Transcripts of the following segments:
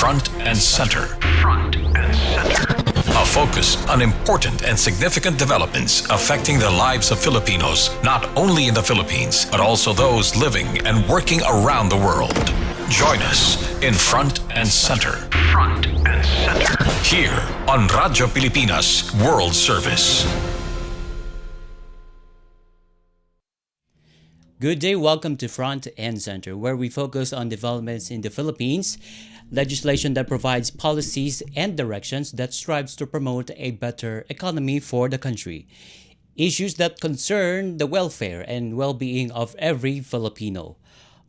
Front and Center. Front and Center. A focus on important and significant developments affecting the lives of Filipinos, not only in the Philippines, but also those living and working around the world. Join us in Front and Center. Front and Center. Here on Radyo Pilipinas World Service. Good day, welcome to Front and Center, where we focus on developments in the Philippines, legislation that provides policies and directions that strives to promote a better economy for the country, issues that concern the welfare and well-being of every Filipino.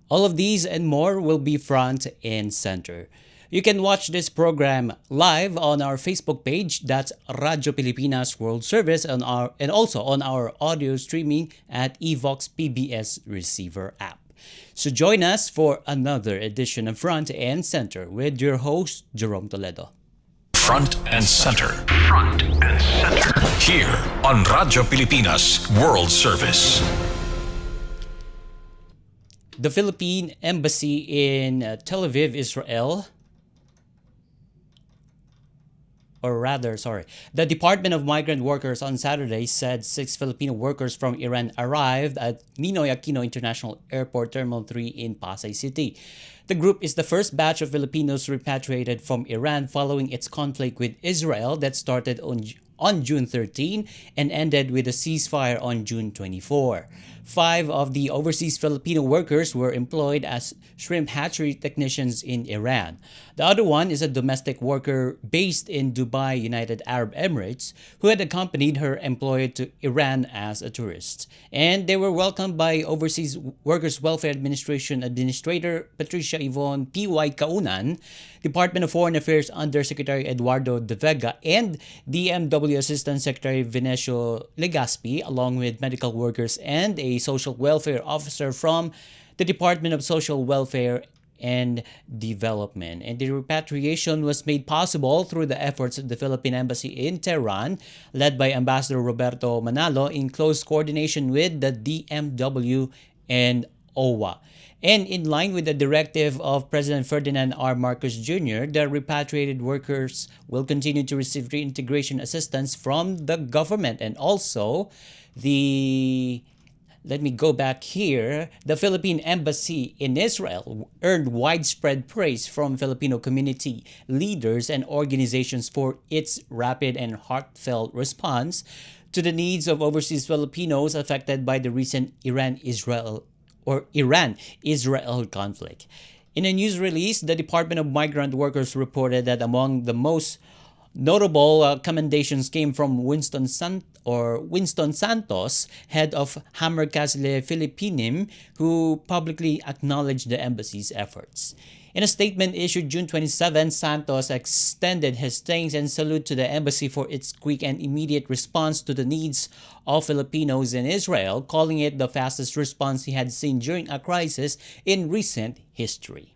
All of these and more will be Front and Center. You can watch this program live on our Facebook page, that's Radyo Pilipinas World Service, and also on our audio streaming at Evox PBS Receiver app. So join us for another edition of Front and Center with your host, Jerome Toledo. Front and Center. Front and Center. Here on Radyo Pilipinas World Service. The Philippine Embassy in Tel Aviv, Israel, the Department of Migrant Workers on Saturday said 6 Filipino workers from Iran arrived at Ninoy Aquino International Airport Terminal 3 in Pasay City. The group is the first batch of Filipinos repatriated from Iran following its conflict with Israel that started on June 13 and ended with a ceasefire on June 24. 5 of the overseas Filipino workers were employed as shrimp hatchery technicians in Iran. The other one is a domestic worker based in Dubai, United Arab Emirates, who had accompanied her employer to Iran as a tourist. And they were welcomed by Overseas Workers Welfare Administration Administrator Patricia Yvonne P.Y. Kaunan, Department of Foreign Affairs Undersecretary Eduardo De Vega, and DMW Assistant Secretary Venecio Legaspi, along with medical workers and a social welfare officer from the Department of Social Welfare and Development. And the repatriation was made possible through the efforts of the Philippine Embassy in Tehran, led by Ambassador Roberto Manalo in close coordination with the DMW and OWA. And in line with the directive of President Ferdinand R. Marcos Jr., the repatriated workers will continue to receive reintegration assistance from the government. And also, let me go back here. The Philippine Embassy in Israel earned widespread praise from Filipino community leaders and organizations for its rapid and heartfelt response to the needs of overseas Filipinos affected by the recent Iran-Israel conflict. In a news release, the Department of Migrant Workers reported that among the most notable commendations came from Winston Santos, head of Hammer Castle Philippinim, who publicly acknowledged the embassy's efforts. In a statement issued June 27, Santos extended his thanks and salute to the embassy for its quick and immediate response to the needs of Filipinos in Israel, calling it the fastest response he had seen during a crisis in recent history.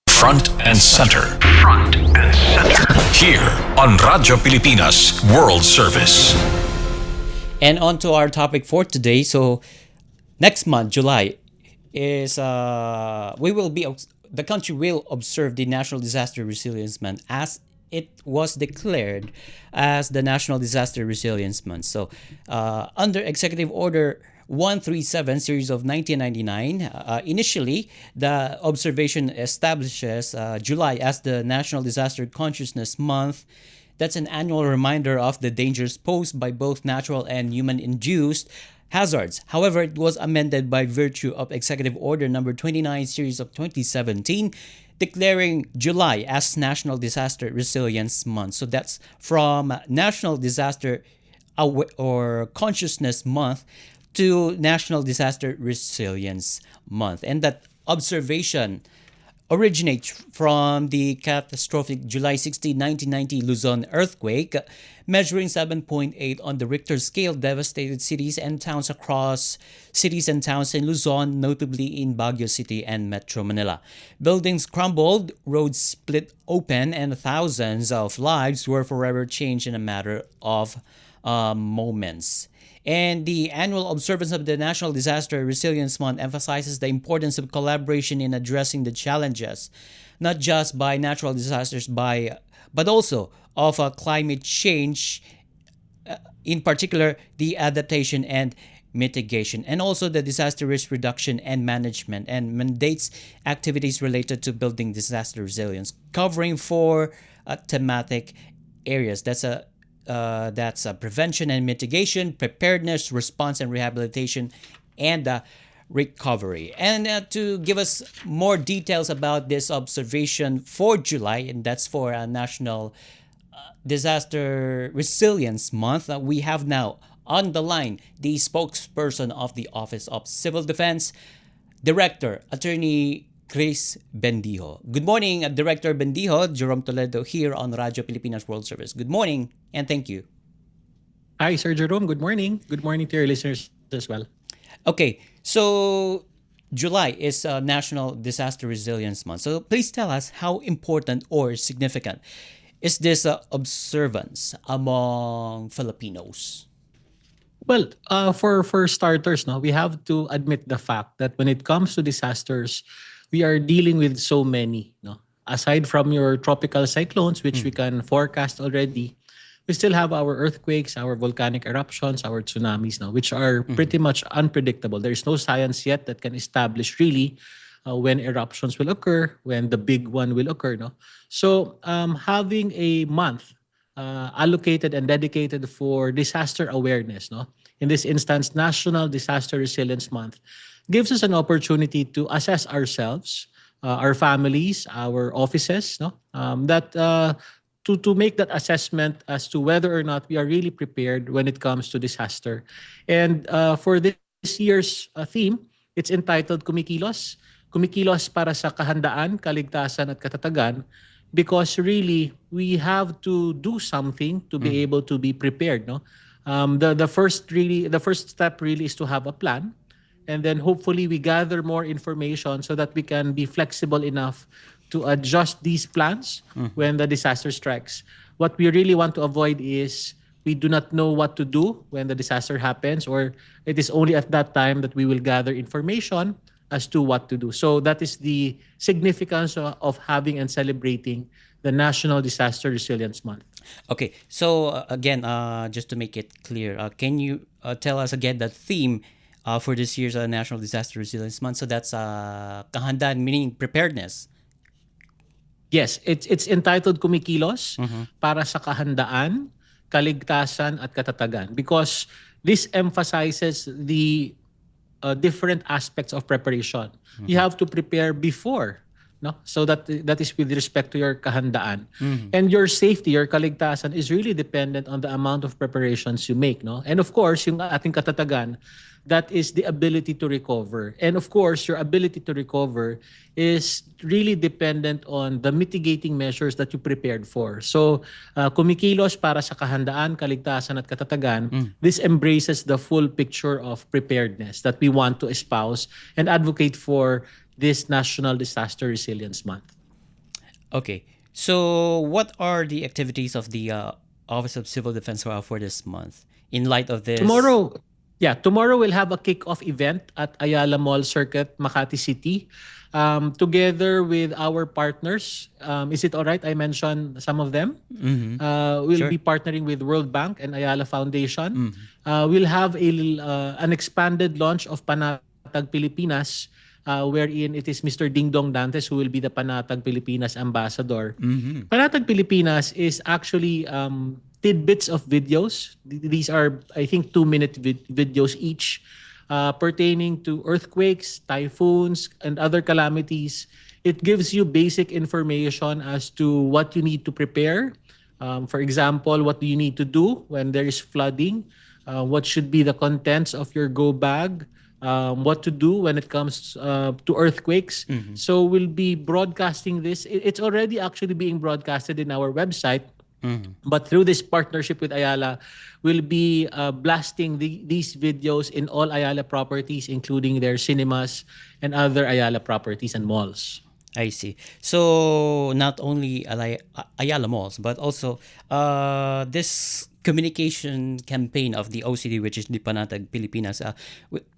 Front and Center. Front and Center. Here on Radyo Pilipinas World Service. And on to our topic for today. So next month, July, is the country will observe the National Disaster Resilience Month as it was declared as the National Disaster Resilience Month. So under Executive Order 137 series of 1999, initially the observation establishes July as the National Disaster Consciousness Month. That's an annual reminder of the dangers posed by both natural and human-induced hazards. However, it was amended by virtue of Executive Order number 29 series of 2017, declaring July as National Disaster Resilience Month. So that's from National Disaster or Consciousness Month to National Disaster Resilience Month. And that observation originates from the catastrophic July 16, 1990 Luzon earthquake, measuring 7.8 on the Richter scale, devastated cities and towns in Luzon, notably in Baguio City and Metro Manila. Buildings crumbled, roads split open, and thousands of lives were forever changed in a matter of moments. And the annual observance of the National Disaster Resilience Month emphasizes the importance of collaboration in addressing the challenges, not just by natural disasters, but also of climate change, in particular the adaptation and mitigation, and also the disaster risk reduction and management, and mandates activities related to building disaster resilience, covering four thematic areas. That's prevention and mitigation, preparedness, response and rehabilitation, and recovery. And to give us more details about this observation for July, and that's for National Disaster Resilience Month, we have now on the line the spokesperson of the Office of Civil Defense, Director Attorney Chris Bendijo. Good morning, Director Bendijo. Jerome Toledo here on Radio Pilipinas World Service. Good morning and thank you. Hi, Sir Jerome. Good morning. Good morning to your listeners as well. Okay, so July is National Disaster Resilience Month. So please tell us how important or significant is this observance among Filipinos? Well, for starters, no, we have to admit the fact that when it comes to disasters, we are dealing with so many. No, aside from your tropical cyclones, which we can forecast already, we still have our earthquakes, our volcanic eruptions, our tsunamis now, which are pretty much unpredictable. There is no science yet that can establish really when eruptions will occur, when the big one will occur. No, so having a month allocated and dedicated for disaster awareness, no, in this instance, National Disaster Resilience Month, gives us an opportunity to assess ourselves, our families, our offices, no, that to make that assessment as to whether or not we are really prepared when it comes to disaster. And for this year's theme, it's entitled Kumikilos. Kumikilos para sa kahandaan, kaligtasan at katatagan, because really we have to do something to be able to be prepared. No, the first step really is to have a plan, and then hopefully we gather more information so that we can be flexible enough to adjust these plans when the disaster strikes. What we really want to avoid is we do not know what to do when the disaster happens, or it is only at that time that we will gather information as to what to do. So that is the significance of having and celebrating the National Disaster Resilience Month. Okay, so again, just to make it clear, can you tell us again the theme for this year's National Disaster Resilience Month? So that's kahandaan, meaning preparedness. Yes, it's entitled Kumikilos para sa kahandaan, kaligtasan at katatagan, because this emphasizes the different aspects of preparation. You have to prepare before, no? So that is with respect to your kahandaan. And your safety, your kaligtasan is really dependent on the amount of preparations you make, no? And of course, yung ating katatagan, that is the ability to recover. And of course, your ability to recover is really dependent on the mitigating measures that you prepared for. So, kumikilos para sa kahandaan, kaligtasan at katatagan, this embraces the full picture of preparedness that we want to espouse and advocate for this National Disaster Resilience Month. Okay, so what are the activities of the Office of Civil Defense for this month in light of this? Tomorrow we'll have a kick-off event at Ayala Mall Circuit, Makati City, together with our partners. Is it all right I mention some of them? We'll Sure. be partnering with World Bank and Ayala Foundation. We'll have an expanded launch of Panatag Pilipinas, wherein it is Mr. Ding Dong Dantes who will be the Panatag Pilipinas ambassador. Panatag Pilipinas is actually tidbits of videos. These are, I think, 2-minute videos each pertaining to earthquakes, typhoons, and other calamities. It gives you basic information as to what you need to prepare. For example, what do you need to do when there is flooding? What should be the contents of your go bag? What to do when it comes to earthquakes. So we'll be broadcasting this. It's already actually being broadcasted in our website. But through this partnership with Ayala, we'll be blasting these videos in all Ayala properties, including their cinemas and other Ayala properties and malls. I see. So not only Ayala Malls, but also this communication campaign of the OCD, which is the Panatag Pilipinas.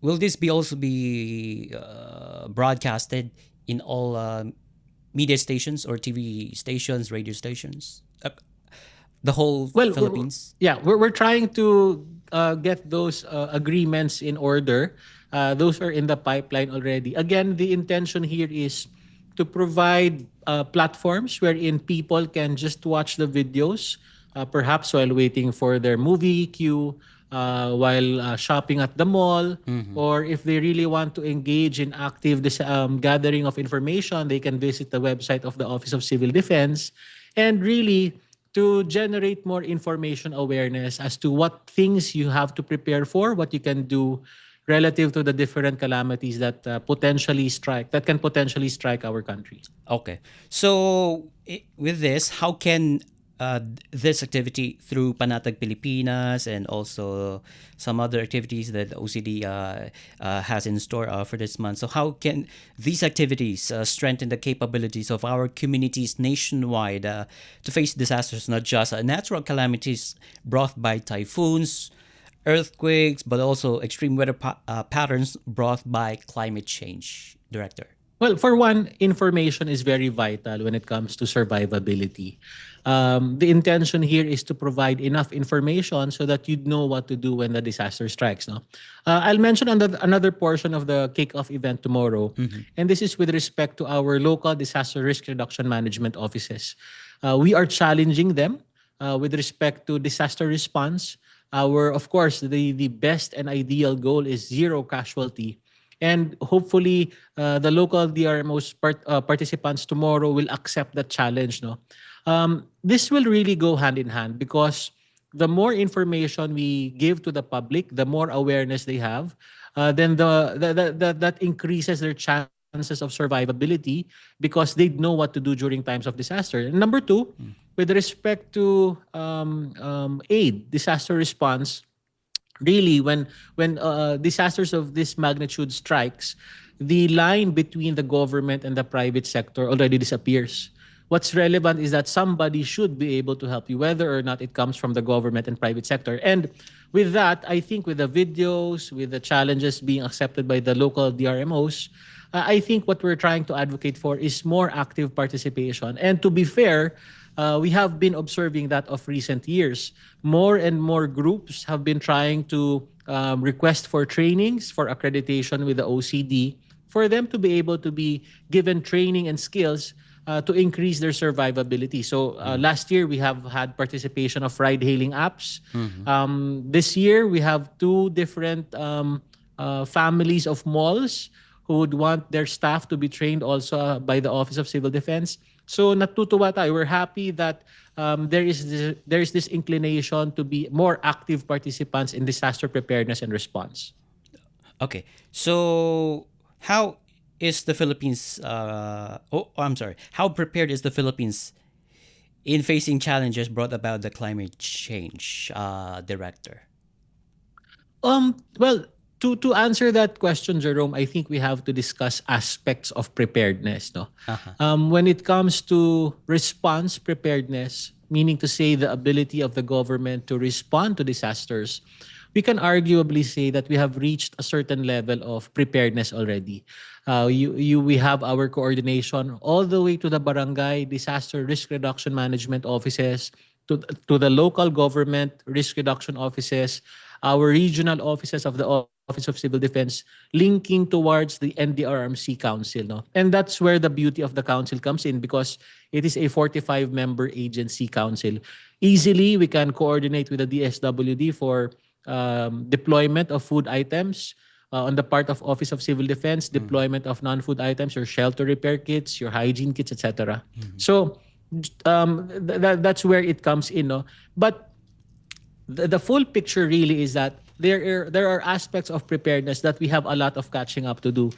Will this be also be broadcasted in all media stations or TV stations, radio stations, the whole Well, Philippines? yeah, we're trying to get those agreements in order. Those are in the pipeline already. Again, the intention here is to provide platforms wherein people can just watch the videos, perhaps while waiting for their movie queue, while shopping at the mall, or if they really want to engage in active gathering of information, they can visit the website of the Office of Civil Defense, and really to generate more information awareness as to what things you have to prepare for, what you can do relative to the different calamities that can potentially strike our country. Okay. So with this, how can this activity through Panatag Pilipinas and also some other activities that OCD has in store for this month? So how can these activities strengthen the capabilities of our communities nationwide to face disasters, not just natural calamities brought by typhoons, earthquakes, but also extreme weather patterns brought by climate change, Director? Well, for one, information is very vital when it comes to survivability. The intention here is to provide enough information so that you'd know what to do when the disaster strikes. No, I'll mention another portion of the kickoff event tomorrow, and this is with respect to our local disaster risk reduction management offices. We are challenging them with respect to disaster response. Of course, the best and ideal goal is zero casualty, and hopefully the local DRMOs participants tomorrow will accept that challenge. No, this will really go hand in hand because the more information we give to the public, the more awareness they have, then that increases their chances of survivability because they know what to do during times of disaster. And number two, with respect to aid, disaster response, really when disasters of this magnitude strikes, the line between the government and the private sector already disappears. What's relevant is that somebody should be able to help you, whether or not it comes from the government and private sector. And with that, I think with the videos, with the challenges being accepted by the local DRMOs, I think what we're trying to advocate for is more active participation. And to be fair, we have been observing that of recent years. More and more groups have been trying to request for trainings for accreditation with the OCD for them to be able to be given training and skills to increase their survivability. So last year we have had participation of ride-hailing apps. This year we have two different families of malls who would want their staff to be trained also by the Office of Civil Defense. So natutuwa tayo. We're happy that there is this inclination to be more active participants in disaster preparedness and response. Okay. So how is the Philippines I'm sorry. How prepared is the Philippines in facing challenges brought about the climate change, Director? Well, to answer that question, Jerome, I think we have to discuss aspects of preparedness. No, when it comes to response preparedness, meaning to say the ability of the government to respond to disasters, we can arguably say that we have reached a certain level of preparedness already. We have our coordination all the way to the barangay disaster risk reduction management offices, to the local government risk reduction offices, our regional offices of the Office of Civil Defense, linking towards the NDRRMC Council. No? And that's where the beauty of the council comes in because it is a 45-member agency council. Easily, we can coordinate with the DSWD for deployment of food items, on the part of Office of Civil Defense, deployment of non-food items, your shelter repair kits, your hygiene kits, etc. So that's where it comes in. No? But the full picture really is that there are aspects of preparedness that we have a lot of catching up to do.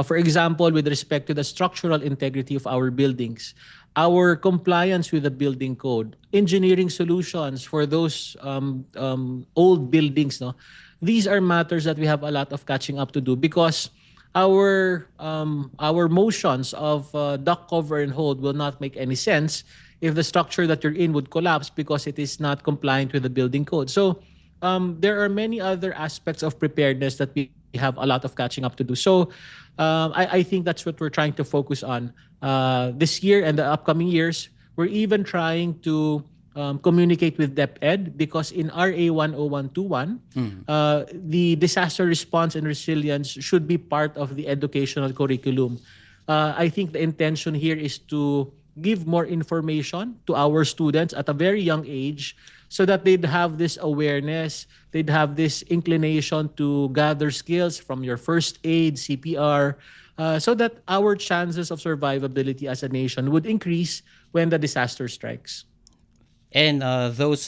For example, with respect to the structural integrity of our buildings, our compliance with the building code, engineering solutions for those old buildings. No, these are matters that we have a lot of catching up to do because our motions of duck cover and hold will not make any sense if the structure that you're in would collapse because it is not compliant with the building code. So there are many other aspects of preparedness that we have a lot of catching up to do. So I think that's what we're trying to focus on this year and the upcoming years. We're even trying to communicate with DepEd because in RA 10121, the disaster response and resilience should be part of the educational curriculum. I think the intention here is to give more information to our students at a very young age so that they'd have this awareness, they'd have this inclination to gather skills from your first aid, CPR, so that our chances of survivability as a nation would increase when the disaster strikes. And those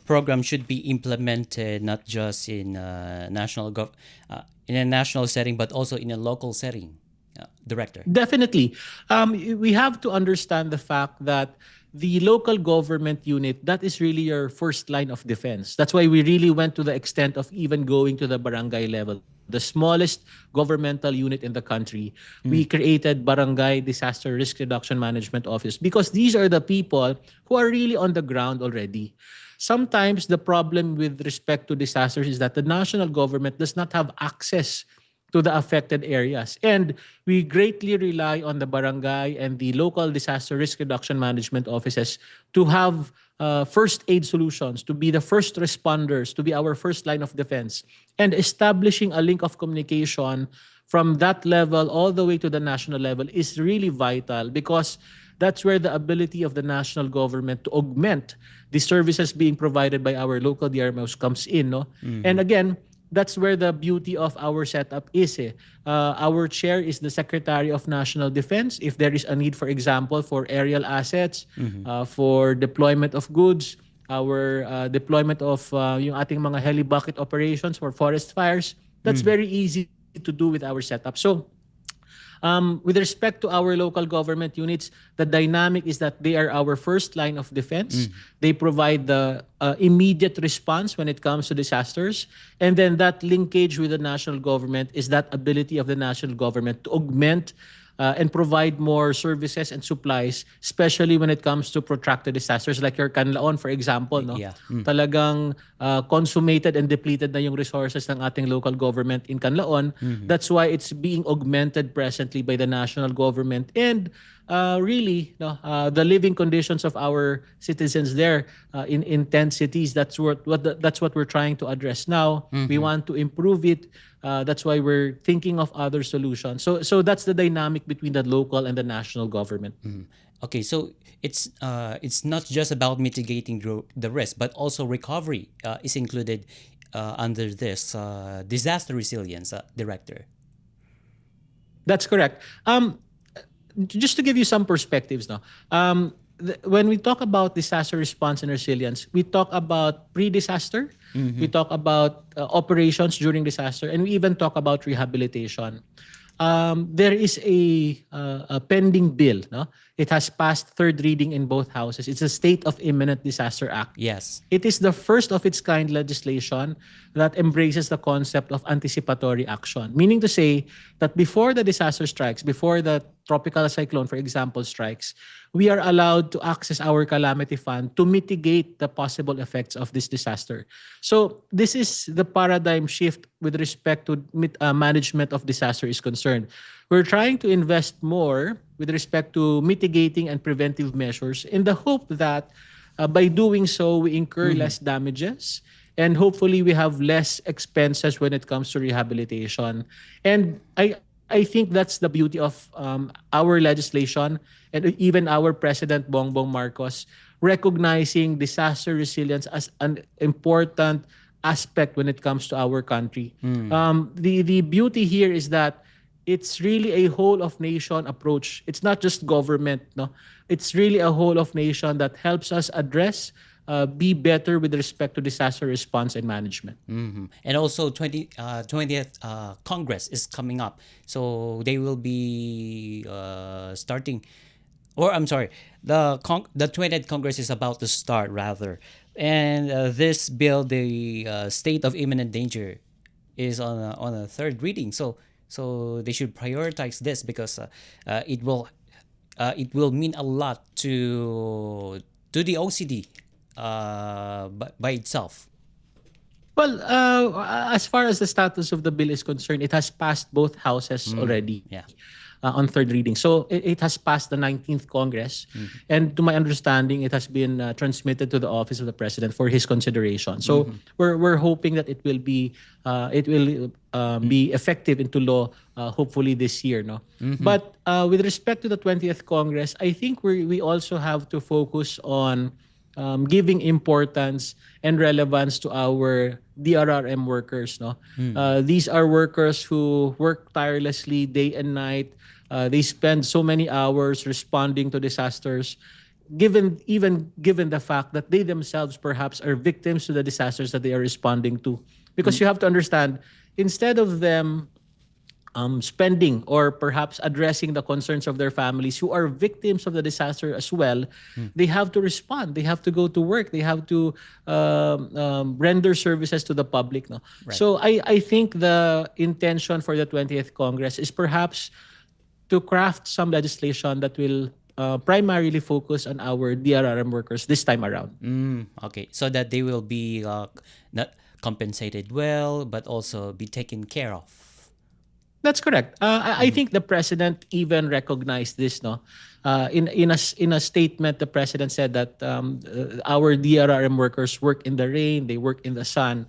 programs should be implemented not just in a national setting, but also in a local setting. Director. Definitely. We have to understand the fact that the local government unit, that is really your first line of defense. That's why we really went to the extent of even going to the barangay level, the smallest governmental unit in the country. We created Barangay Disaster Risk Reduction Management Office because these are the people who are really on the ground already. Sometimes the problem with respect to disasters is that the national government does not have access to the affected areas. And we greatly rely on the barangay and the local disaster risk reduction management offices to have first aid solutions, to be the first responders, to be our first line of defense. And establishing a link of communication from that level all the way to the national level is really vital because that's where the ability of the national government to augment the services being provided by our local DRMOs comes in. No? And again, that's where the beauty of our setup is. Our chair is the Secretary of National Defense. If there is a need, for example, for aerial assets, for deployment of goods, our deployment of yung ating mga heli bucket operations for forest fires, that's very easy to do with our setup. So with respect to our local government units, the dynamic is that they are our first line of defense. They provide the immediate response when it comes to disasters. And then that linkage with the national government is that ability of the national government to augment and provide more services and supplies, especially when it comes to protracted disasters like your Canlaon, for example. No? Yeah. Talagang consummated and depleted na yung resources ng ating local government in Canlaon. That's why it's being augmented presently by the national government. And really, no, the living conditions of our citizens there in 10 cities, that's what we're trying to address now. We want to improve it. That's why we're thinking of other solutions. So that's the dynamic between the local and the national government. Okay, so it's not just about mitigating the risk, but also recovery is included under this disaster resilience director. That's correct. Just to give you some perspectives now. When we talk about disaster response and resilience, we talk about pre-disaster, we talk about operations during disaster, and we even talk about rehabilitation. There is a pending bill. No? It has passed third reading in both houses. It's a State of Imminent Disaster Act. Yes. It is the first of its kind legislation that embraces the concept of anticipatory action. Meaning to say that before the disaster strikes, before the tropical cyclone, for example, strikes, we are allowed to access our calamity fund to mitigate the possible effects of this disaster. So this is the paradigm shift with respect to management of disaster is concerned. We're trying to invest more with respect to mitigating and preventive measures in the hope that by doing so, we incur less damages and hopefully we have less expenses when it comes to rehabilitation. And I think that's the beauty of our legislation and even our President Bongbong Marcos recognizing disaster resilience as an important aspect when it comes to our country. The beauty here is that it's really a whole of nation approach. It's not just government, no. It's really a whole of nation that helps us address, be better with respect to disaster response and management. And also 20th Congress is coming up. So they will be starting, or I'm sorry, the 20th Congress is about to start rather. And this bill, the state of imminent danger, is on a third reading. So So they should prioritize this because it will mean a lot to the OCD by itself. Well, as far as the status of the bill is concerned, it has passed both houses already Yeah. on third reading. So it has passed the 19th Congress. And to my understanding, it has been transmitted to the office of the president for his consideration. So we're hoping that it will be effective into law hopefully this year. No? But with respect to the 20th Congress, I think we also have to focus on giving importance and relevance to our DRRM workers. No, these are workers who work tirelessly day and night. They spend so many hours responding to disasters. Given the fact that they themselves perhaps are victims to the disasters that they are responding to, because you have to understand, instead of them spending or perhaps addressing the concerns of their families who are victims of the disaster as well, they have to respond. They have to go to work. They have to render services to the public. No? Right. So I think the intention for the 20th Congress is perhaps to craft some legislation that will primarily focus on our DRRM workers this time around. Okay, so that they will be not compensated well, but also be taken care of. That's correct. I think the president even recognized this. No, in a statement, the president said that our DRRM workers work in the rain, they work in the sun.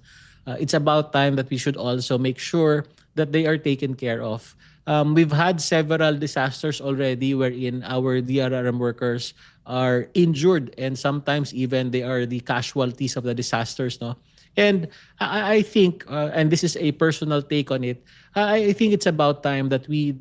It's about time that we should also make sure that they are taken care of. We've had several disasters already wherein our DRRM workers are injured, and sometimes even they are the casualties of the disasters. No, and I think, and this is a personal take on it, I think it's about time that we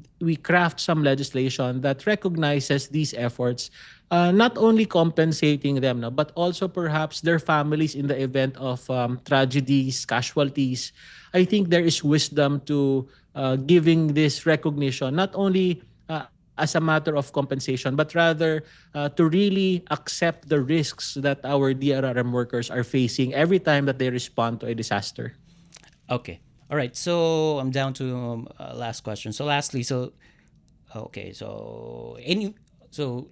craft some legislation that recognizes these efforts, not only compensating them, no, but also perhaps their families in the event of tragedies, casualties. I think there is wisdom to giving this recognition, not only as a matter of compensation, but rather to really accept the risks that our DRRM workers are facing every time that they respond to a disaster. Okay. All right. So I'm down to last question. So lastly, okay.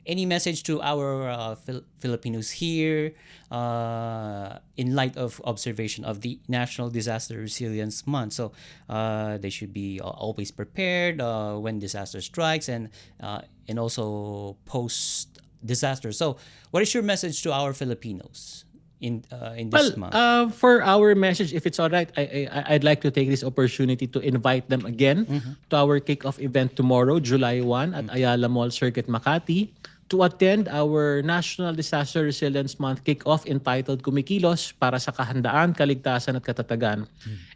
Any message to our Filipinos here in light of observation of the National Disaster Resilience Month? So they should be always prepared when disaster strikes and also post disaster. So what is your message to our Filipinos in this month? For our message, if it's all right, I'd like to take this opportunity to invite them again to our kickoff event tomorrow, July 1 at Ayala Mall Circuit, Makati, to attend our National Disaster Resilience Month kickoff entitled Kumikilos para sa kahandaan, kaligtasan at katatagan.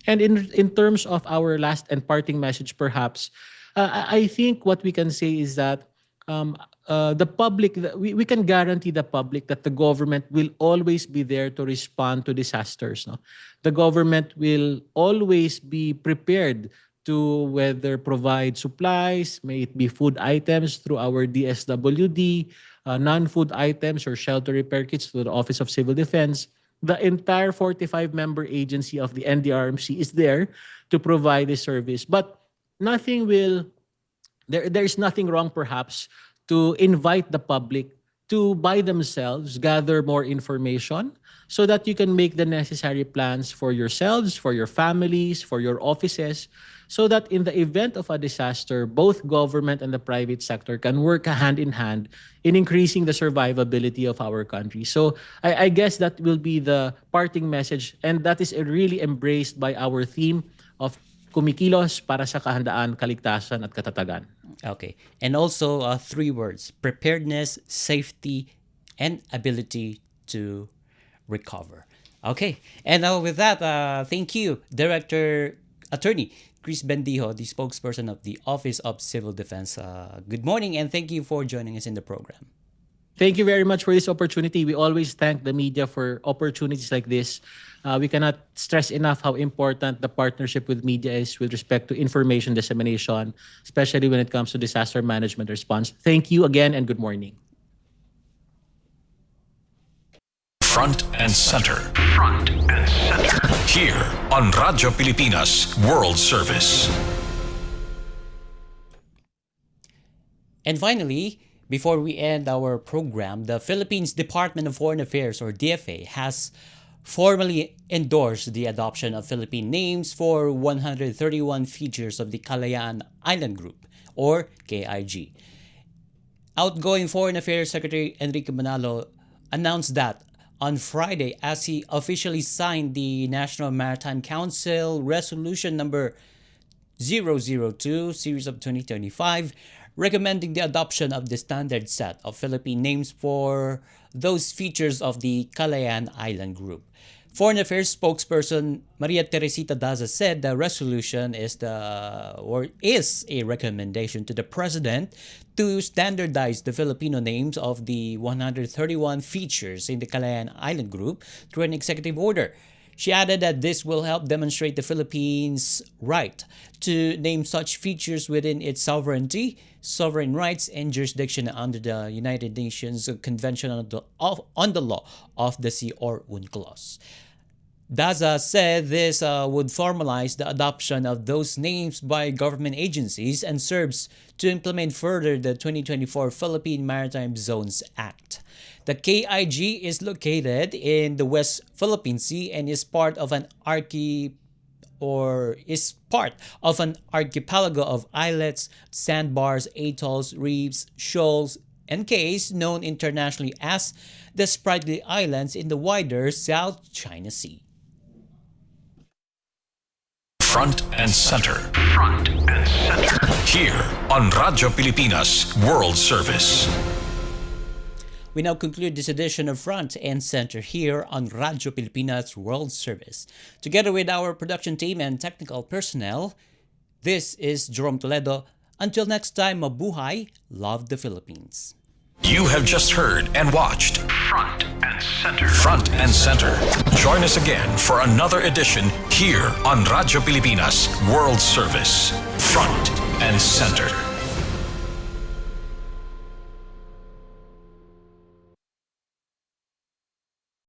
And in terms of our last and parting message, perhaps, I think what we can say is that the public, we can guarantee the public that the government will always be there to respond to disasters. No? The government will always be prepared to whether provide supplies, may it be food items through our DSWD, non-food items or shelter repair kits through the Office of Civil Defense. The entire 45-member agency of the NDRMC is there to provide this service. But there is nothing wrong perhaps to invite the public to by themselves gather more information so that you can make the necessary plans for yourselves, for your families, for your offices, so that in the event of a disaster, both government and the private sector can work hand in hand in increasing the survivability of our country. So I guess that will be the parting message, and that is really embraced by our theme of Kumikilos para sa kahandaan, kaligtasan at katatagan. Okay. And also 3 words: preparedness, safety, and ability to recover. Okay. And with that, thank you, Attorney Chris Bendijo, the spokesperson of the Office of Civil Defense. Good morning, and thank you for joining us in the program. Thank you very much for this opportunity. We always thank the media for opportunities like this. We cannot stress enough how important the partnership with media is with respect to information dissemination, especially when it comes to disaster management response. Thank you again, and good morning. Front and center. Front and center. Here on Radyo Pilipinas World Service. And finally, before we end our program, the Philippines Department of Foreign Affairs, or DFA, has formally endorsed the adoption of Philippine names for 131 features of the Kalayaan Island Group, or KIG. Outgoing Foreign Affairs Secretary Enrique Manalo announced that on Friday as he officially signed the National Maritime Council Resolution number 002 series of 2025, recommending the adoption of the standard set of Philippine names for those features of the Kalayaan Island Group. Foreign Affairs spokesperson Maria Teresita Daza said the resolution is a recommendation to the President to standardize the Filipino names of the 131 features in the Kalayaan Island Group through an executive order. She added that this will help demonstrate the Philippines' right to name such features within its sovereignty, sovereign rights, and jurisdiction under the United Nations Convention on the Law of the Sea, or UNCLOS. Daza said this would formalize the adoption of those names by government agencies and serves to implement further the 2024 Philippine Maritime Zones Act. The KIG is located in the West Philippine Sea and is part of an archipelago of islets, sandbars, atolls, reefs, shoals, and cays known internationally as the Sprightly Islands in the wider South China Sea. Front and center. Front and center. Here on Radyo Pilipinas World Service. We now conclude this edition of Front and Center here on Radyo Pilipinas World Service. Together with our production team and technical personnel, this is Jerome Toledo. Until next time, mabuhay, love the Philippines. You have just heard and watched Front and Center. Front and Center. Join us again for another edition here on Radyo Pilipinas World Service. Front and Center.